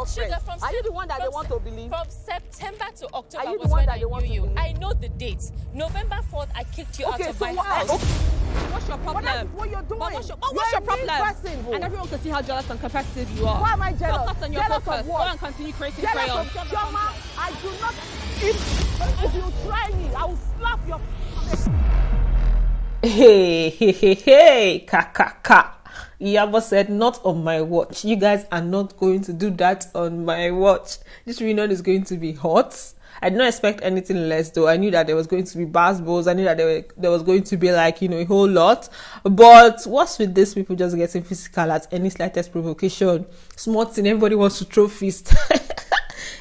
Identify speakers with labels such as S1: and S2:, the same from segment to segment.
S1: girlfriend?
S2: Sugar,
S1: Are you the one that they want to believe?
S2: From September to October
S1: Are you the
S2: was
S1: one
S2: when
S1: that
S2: I
S1: they want
S2: knew
S1: to
S2: you.
S1: believe?
S2: I know the date. November 4th, I kicked you out
S1: Okay,
S2: of
S1: so
S2: my
S1: what?
S2: house.
S3: What's your problem?
S1: But that is what you're doing.
S3: But what's your
S1: You're a
S3: problem?
S1: mean person, bro.
S3: And everyone can see how jealous and competitive you are.
S1: Why am I jealous?
S3: Focus on your
S1: Jealous
S3: focus.
S1: of
S3: Go
S1: what?
S3: and continue creating
S1: Jealous
S3: crayons.
S1: of Chioma. I do not. If you try me, I will slap your.
S4: Hey, ka. Yabo said, not on my watch. You guys are not going to do that on my watch. This reunion is going to be hot. I did not expect anything less though. I knew that there was going to be basketballs. I knew that there was going to be like, a whole lot. But what's with these people just getting physical at any slightest provocation? Small thing, everybody wants to throw fist.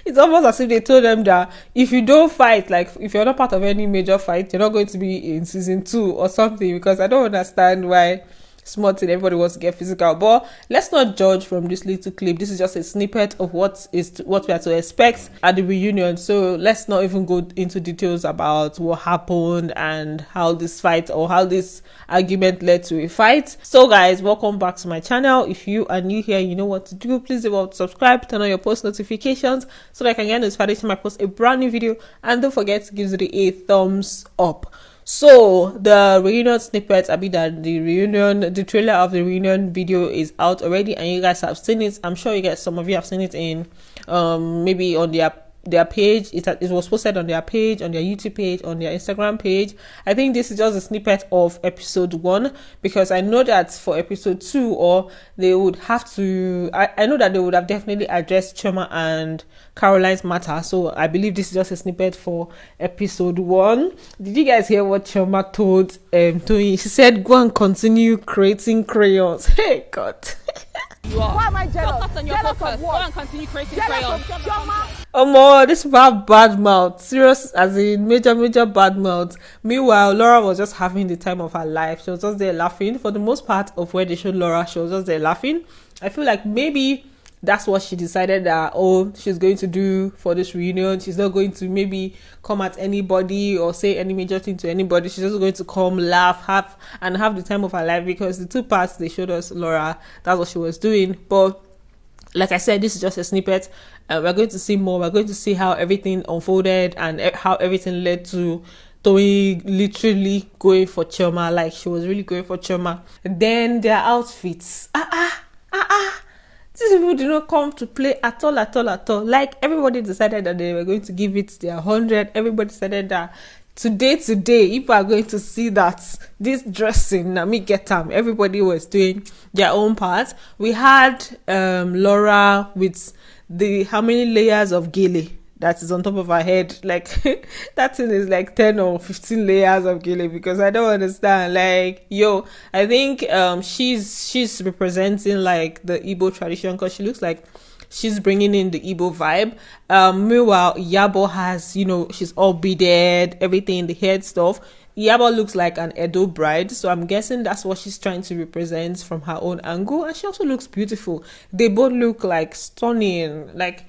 S4: It's almost as if they told them that if you don't fight, like if you're not part of any major fight, you're not going to be in season 2 or something, because I don't understand why smart and everybody wants to get physical. But let's not judge from this little clip. This is just a snippet of what we are to expect at the reunion. So let's not even go into details about what happened and how this fight or how this argument led to a fight. So guys, welcome back to my channel. If you are new here, you know what to do. Please do well to subscribe, turn on your post notifications so that I can get notified when I post a brand new video, and don't forget to give it a thumbs up. So the reunion snippet, the trailer of the reunion video is out already, and you guys have seen it. I'm sure you guys, some of you have seen it in maybe on their page. It was posted on their page, on their YouTube page, on their Instagram page. I think this is just a snippet of episode 1, because I know that for episode 2, or they would have to, I know that they would have definitely addressed Chioma and Caroline's matter. So I believe this is just a snippet for episode 1. Did you guys hear what Chioma told Toyin? She said, go and continue creating crayons. Hey God.
S3: You are.
S1: Why am I jealous?
S3: Focus on your
S1: Jealous
S3: focus.
S1: of
S3: Go
S1: what?
S3: and continue creating
S1: Jealous
S3: crayons.
S1: of Chioma.
S4: This bad mouth, serious, as in major bad mouth. Meanwhile, Laura was just having the time of her life. She was just there laughing. For the most part of where they showed Laura, she was just there laughing. I feel like maybe that's what she decided that she's going to do for this reunion. She's not going to maybe come at anybody or say any major thing to anybody. She's just going to come, laugh, have the time of her life, because the 2 parts they showed us Laura, that's what she was doing. But like I said, this is just a snippet. We're going to see more. We're going to see how everything unfolded and how everything led to Toyin literally going for Chioma. Like, she was really going for Chioma. And then their outfits. These people did not come to play at all. Like, everybody decided that they were going to give it their 100. Everybody decided that today, if we are going to see that this dressing, na me get them. Everybody was doing their own part. We had Laura with how many layers of gele that is on top of her head. Like, that thing is like 10 or 15 layers of gele, because I don't understand. Like, I think she's representing like the Igbo tradition, because she looks like she's bringing in the Igbo vibe. Meanwhile, Yabo has, she's all beaded, everything, the head stuff. Yabo looks like an Edo bride, so I'm guessing that's what she's trying to represent from her own angle. And she also looks beautiful. They both look like stunning. Like,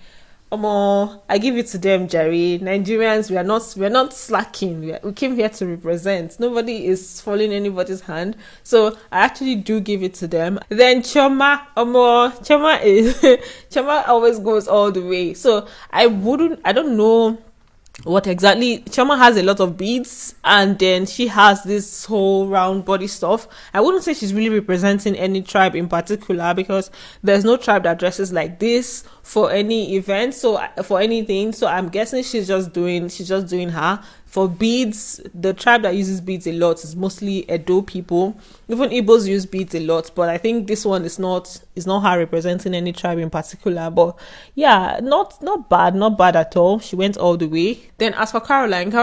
S4: I give it to them, Jerry. Nigerians, we're not slacking. We came here to represent. Nobody is falling anybody's hand. So I actually do give it to them. Then Chioma always goes all the way. So I don't know what exactly. Chioma has a lot of beads, and then she has this whole round body stuff. I wouldn't say she's really representing any tribe in particular, because there's no tribe that dresses like this for any event, so for anything. So I'm guessing she's just doing her. For beads, the tribe that uses beads a lot is mostly Edo people. Even Igbos use beads a lot, but I think this one is not her representing any tribe in particular. But yeah, not bad at all. She went all the way. Then as for Caroline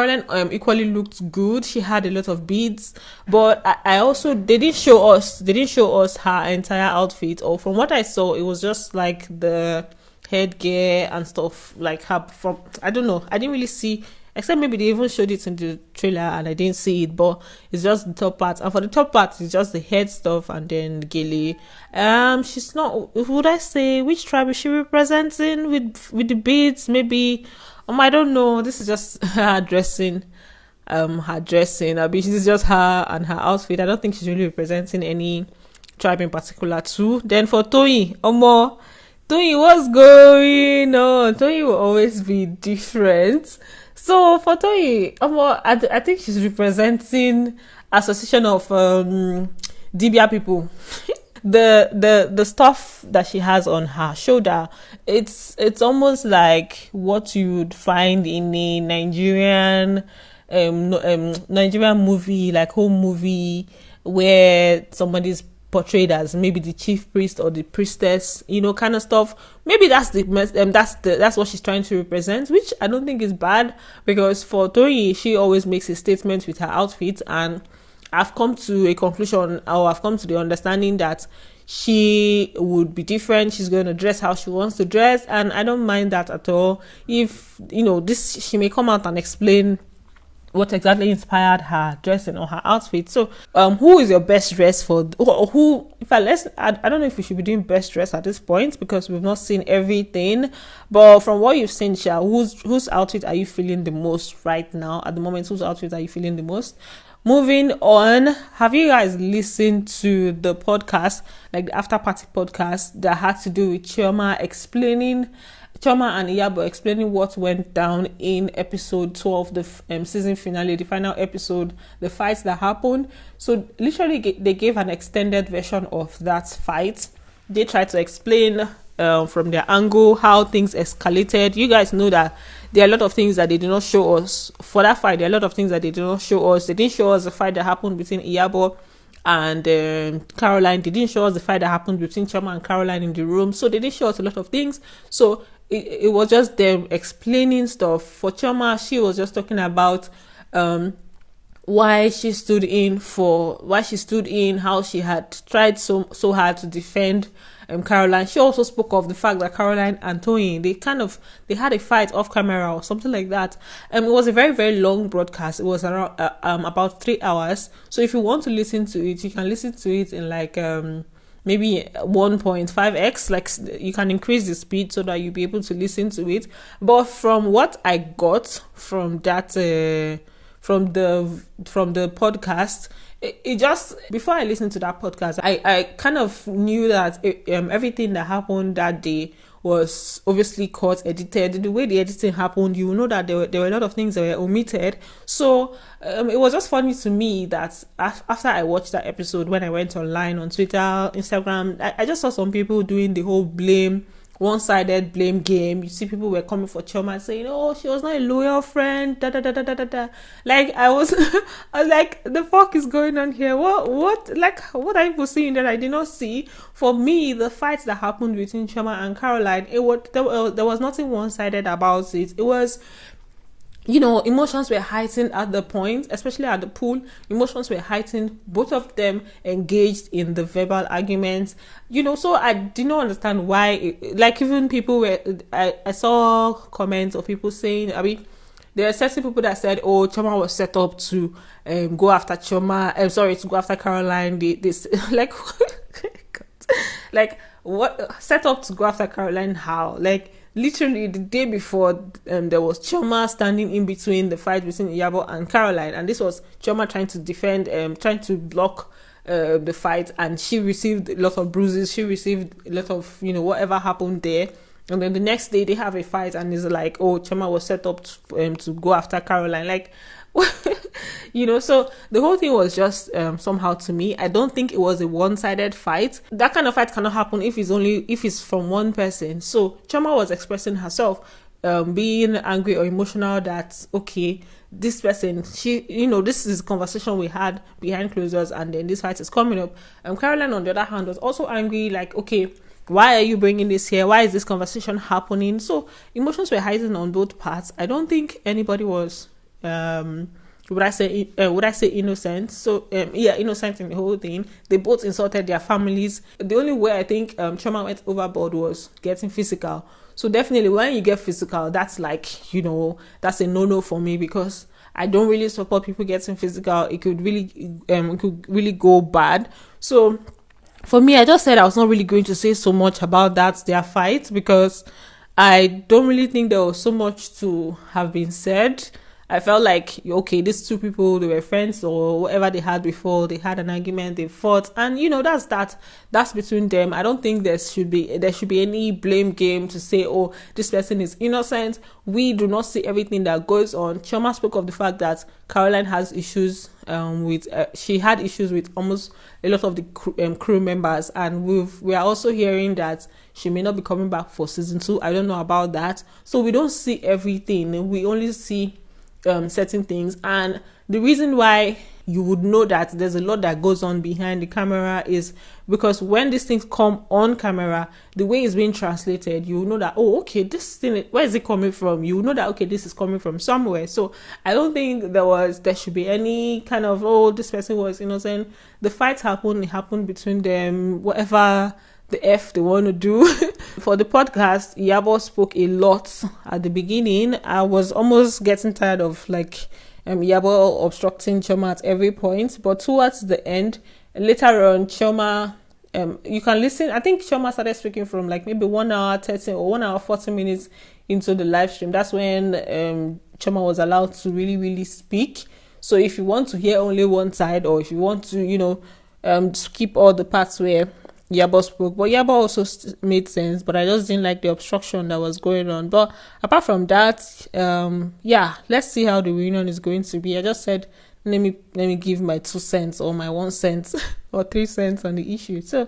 S4: equally looked good. She had a lot of beads, but I also, they didn't show us her entire outfit, or from what I saw, it was just like the headgear and stuff, like her from, I don't know, I didn't really see, except maybe they even showed it in the trailer and I didn't see it, but it's just the top part. And for the top part, it's just the head stuff and then the gele. She's not, would I say, which tribe is she representing with the beads? Maybe, I don't know. This is just her dressing. I mean, this is just her and her outfit. I don't think she's really representing any tribe in particular too. Then for Toyin, Toyin, what's going on? Toyin will always be different. So for Toyin, I think she's representing association of Dibia people. The stuff that she has on her shoulder, it's almost like what you would find in a Nigerian movie, like home movie, where somebody's portrayed as maybe the chief priest or the priestess, kind of stuff. Maybe that's what she's trying to represent, which I don't think is bad, because for Toyin, she always makes a statement with her outfit, and I've come to a conclusion, or I've come to the understanding that she would be different. She's going to dress how she wants to dress, and I don't mind that at all. If she may come out and explain what exactly inspired her dressing or her outfit. So who is your best dress for, who, I don't know if we should be doing best dress at this point, because we've not seen everything, but from what you've seen, Sha, whose outfit are you feeling the most right now at the moment? Whose outfit are you feeling the most? Moving on, have you guys listened to the podcast, like the after party podcast that had to do with Chioma and Iyabo explaining what went down in episode 12, the season finale, the final episode, the fights that happened? So literally they gave an extended version of that fight. They tried to explain from their angle how things escalated. You guys know that there are a lot of things that they did not show us for that fight. There are a lot of things that they did not show us. They didn't show us the fight that happened between Iyabo and Caroline. They didn't show us the fight that happened between Chioma and Caroline in the room. So they didn't show us a lot of things. So it was just them explaining stuff. For Chioma, she was just talking about why she stood in, how she had tried so hard to defend Caroline. She also spoke of the fact that Caroline and Toyin, they had a fight off camera or something like that. It was a very, very long broadcast. It was around about 3 hours. So if you want to listen to it, you can listen to it in like maybe 1.5x. Like you can increase the speed so that you'll be able to listen to it. But from what I got from that from the podcast, it just, before I listened to that podcast, I kind of knew that everything that happened that day was obviously cut, edited. The way the editing happened, you know that there were a lot of things that were omitted. So it was just funny to me that after I watched that episode, when I went online on Twitter, Instagram, I just saw some people doing the whole one-sided blame game. You see people were coming for Chioma saying, oh, she was not a loyal friend, da da da da da da da. Like I was like, the fuck is going on here? What are people seeing that I did not see? For me, the fights that happened between Chioma and Caroline, there was nothing one-sided about it. It was, emotions were heightened at the point, especially at the pool. Emotions were heightened. Both of them engaged in the verbal arguments. So I did not understand why. Even people were, I saw comments of people saying, there are certain people that said, oh, Chioma was set up to go after to go after Caroline. This what set up to go after Caroline? How? Literally the day before, there was Chioma standing in between the fight between Iyabo and Caroline, and this was Chioma trying to defend, trying to block the fight, and she received a lot of bruises. She received a lot of whatever happened there. And then the next day they have a fight, and it's like, oh, Chioma was set up to go after Caroline. So the whole thing was just somehow, to me, I don't think it was a one-sided fight. That kind of fight cannot happen if it's from one person. So Chioma was expressing herself, being angry or emotional that, okay, this person, she, this is a conversation we had behind closed doors, and then this fight is coming up. Caroline, on the other hand, was also angry, like, okay, why are you bringing this here? Why is this conversation happening? So emotions were heightened on both parts. I don't think anybody was would I say innocent? So innocent in the whole thing. They both insulted their families. The only way I think Chioma went overboard was getting physical. So definitely when you get physical, that's that's a no-no for me, because I don't really support people getting physical. It could really go bad. So for me, I just said I was not really going to say so much about their fight, because I don't really think there was so much to have been said. I felt like, okay, these two people, they were friends or whatever they had before, they had an argument, they fought, and that's between them. I don't think there should be any blame game to say, oh, this person is innocent. We do not see everything that goes on. Chioma spoke of the fact that Caroline has issues she had issues with almost a lot of the crew members, and we are also hearing that she may not be coming back for season 2. I don't know about that. So we don't see everything. We only see certain things, and the reason why you would know that there's a lot that goes on behind the camera is because when these things come on camera, the way it's being translated, you know that, oh, okay, this thing, where is it coming from? You know that, okay, this is coming from somewhere. So I don't think there should be any kind of, oh, this person was innocent. The fight happened, it happened between them, whatever the F they want to do. For the podcast, Yabo spoke a lot at the beginning. I was almost getting tired of Yabo obstructing Chioma at every point, but towards the end, later on, Chioma, you can listen. I think Chioma started speaking from maybe 1 hour 30 or 1 hour 40 minutes into the live stream. That's when Chioma was allowed to really, really speak. So if you want to hear only one side, or if you want to, skip all the parts where Yabo spoke, but Yabo also made sense, but I just didn't like the obstruction that was going on. But apart from that, let's see how the reunion is going to be. I just said, let me give my 2 cents or my 1 cent or 3 cents on the issue. So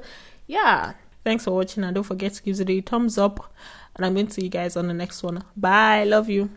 S4: thanks for watching, and don't forget to give it a thumbs up, and I'm going to see you guys on the next one. Bye, love you.